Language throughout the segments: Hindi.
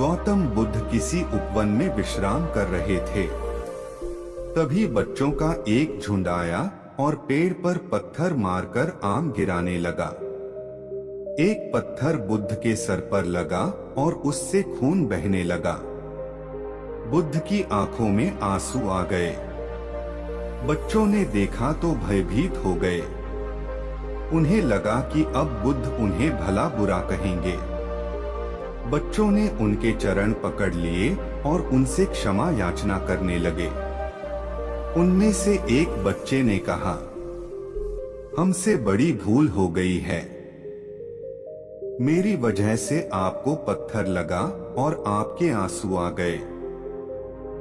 गौतम बुद्ध किसी उपवन में विश्राम कर रहे थे। तभी बच्चों का एक झुंड आया और पेड़ पर पत्थर मारकर आम गिराने लगा। एक पत्थर बुद्ध के सर पर लगा और उससे खून बहने लगा। बुद्ध की आंखों में आंसू आ गए। बच्चों ने देखा तो भयभीत हो गए। उन्हें लगा कि अब बुद्ध उन्हें भला बुरा कहेंगे। बच्चों ने उनके चरण पकड़ लिए और उनसे क्षमा याचना करने लगे। उनमें से एक बच्चे ने कहा, हमसे बड़ी भूल हो गई है। मेरी वजह से आपको पत्थर लगा और आपके आंसू आ गए।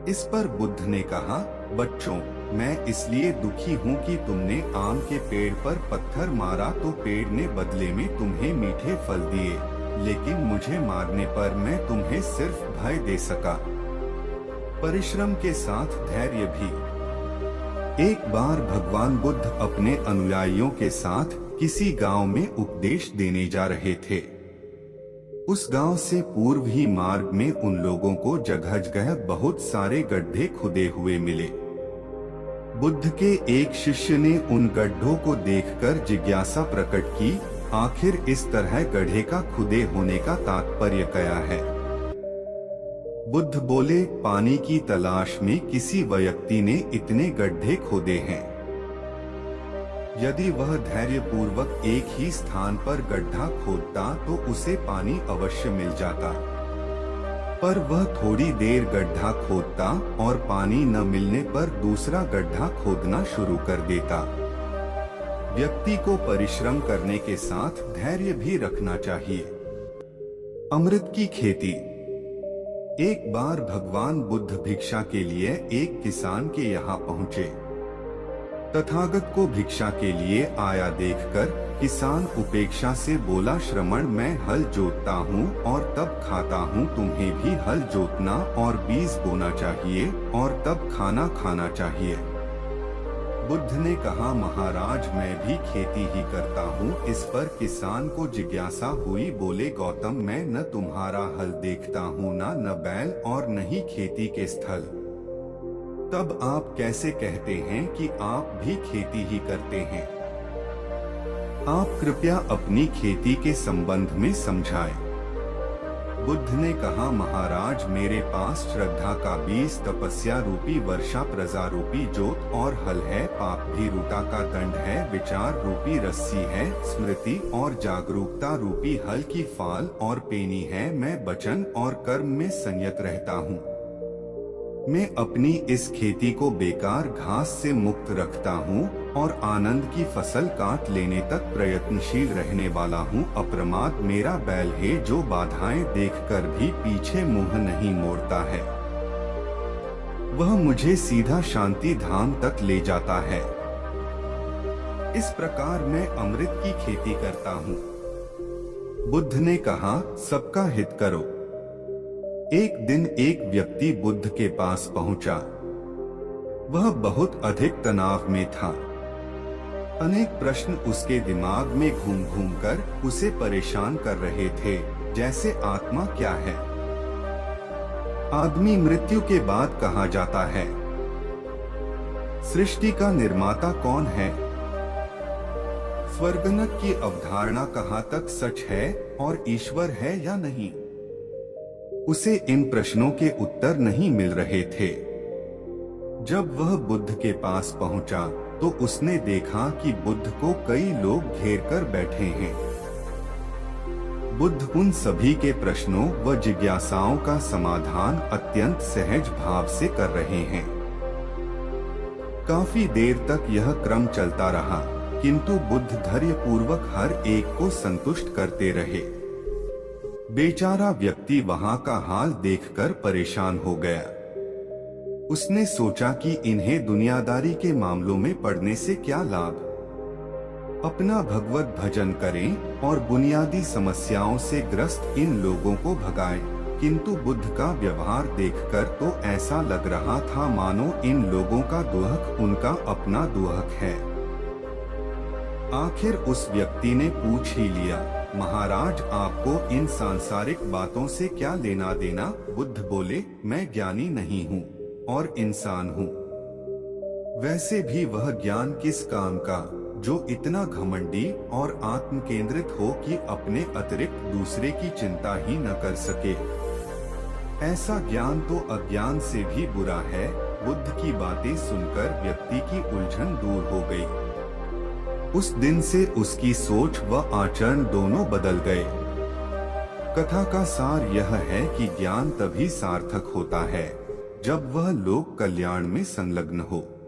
इस पर बुद्ध ने कहा, बच्चों, मैं इसलिए दुखी हूँ कि तुमने आम के पेड़ पर पत्थर मारा तो पेड़ ने बदले में तुम्हें मीठे फल दिए, लेकिन मुझे मारने पर मैं तुम्हें सिर्फ भय दे सका, परिश्रम के साथ धैर्य भी। एक बार भगवान बुद्ध अपने अनुयायियों के साथ किसी गांव में उपदेश देने जा रहे थे। उस गांव से पूर्व ही मार्ग में उन लोगों को जगह जगह बहुत सारे गड्ढे खुदे हुए मिले। बुद्ध के एक शिष्य ने उन गड्ढों को देखकर जिज्ञासा प्रकट की, आखिर इस तरह गड्ढे का खुदे होने का तात्पर्य क्या है? बुद्ध बोले, पानी की तलाश में किसी व्यक्ति ने इतने गड्ढे खोदे हैं। यदि वह धैर्यपूर्वक एक ही स्थान पर गड्ढा खोदता तो उसे पानी अवश्य मिल जाता, पर वह थोड़ी देर गड्ढा खोदता और पानी न मिलने पर दूसरा गड्ढा खोदना शुरू कर देता। व्यक्ति को परिश्रम करने के साथ धैर्य भी रखना चाहिए। अमृत की खेती। एक बार भगवान बुद्ध भिक्षा के लिए एक किसान के यहाँ पहुँचे। तथागत को भिक्षा के लिए आया देखकर किसान उपेक्षा से बोला, श्रमण, मैं हल जोतता हूँ और तब खाता हूँ, तुम्हें भी हल जोतना और बीज बोना चाहिए और तब खाना खाना चाहिए। बुद्ध ने कहा, महाराज, मैं भी खेती ही करता हूँ। इस पर किसान को जिज्ञासा हुई। बोले, गौतम, मैं न तुम्हारा हल देखता हूँ, न बैल और न ही खेती के स्थल। तब आप कैसे कहते हैं कि आप भी खेती ही करते हैं? आप कृपया अपनी खेती के संबंध में समझाएं। बुद्ध ने कहा, महाराज, मेरे पास श्रद्धा का बीज, तपस्या रूपी वर्षा, प्रजा रूपी जोत और हल है, पाप भीरुता का दंड है, विचार रूपी रस्सी है, स्मृति और जागरूकता रूपी हल की फाल और पेनी है। मैं वचन और कर्म में संयत रहता हूँ। मैं अपनी इस खेती को बेकार घास से मुक्त रखता हूँ और आनंद की फसल काट लेने तक प्रयत्नशील रहने वाला हूँ। अप्रमाद मेरा बैल है, जो बाधाएं देखकर भी पीछे मुंह नहीं मोड़ता है। वह मुझे सीधा शांति धाम तक ले जाता है। इस प्रकार मैं अमृत की खेती करता हूँ। बुद्ध ने कहा, सबका हित करो। एक दिन एक व्यक्ति बुद्ध के पास पहुंचा। वह बहुत अधिक तनाव में था। अनेक प्रश्न उसके दिमाग में घूम घूम कर उसे परेशान कर रहे थे, जैसे आत्मा क्या है? आदमी मृत्यु के बाद कहाँ जाता है? सृष्टि का निर्माता कौन है? स्वर्गनरक की अवधारणा कहाँ तक सच है और ईश्वर है या नहीं? उसे इन प्रश्नों के उत्तर नहीं मिल रहे थे। जब वह बुद्ध के पास पहुंचा तो उसने देखा कि बुद्ध को कई लोग घेर कर बैठे हैं। बुद्ध उन सभी के प्रश्नों व जिज्ञासाओं का समाधान अत्यंत सहज भाव से कर रहे हैं। काफी देर तक यह क्रम चलता रहा, किंतु बुद्ध धैर्यपूर्वक हर एक को संतुष्ट करते रहे। बेचारा व्यक्ति वहां का हाल देखकर परेशान हो गया। उसने सोचा कि इन्हें दुनियादारी के मामलों में पड़ने से क्या लाभ। अपना भगवत भजन करें और बुनियादी समस्याओं से ग्रस्त इन लोगों को भगाएं। किंतु बुद्ध का व्यवहार देखकर तो ऐसा लग रहा था मानो इन लोगों का दुहक उनका अपना दुहक है। आखिर उस व्यक्ति ने पूछ ही लिया, महाराज, आपको इन सांसारिक बातों से क्या लेना देना? बुद्ध बोले, मैं ज्ञानी नहीं हूँ और इंसान हूँ। वैसे भी वह ज्ञान किस काम का जो इतना घमंडी और आत्म केंद्रित हो कि अपने अतिरिक्त दूसरे की चिंता ही न कर सके। ऐसा ज्ञान तो अज्ञान से भी बुरा है। बुद्ध की बातें सुनकर व्यक्ति की उलझन दूर हो गई। उस दिन से उसकी सोच व आचरण दोनों बदल गए। कथा का सार यह है कि ज्ञान तभी सार्थक होता है जब वह लोक कल्याण में संलग्न हो।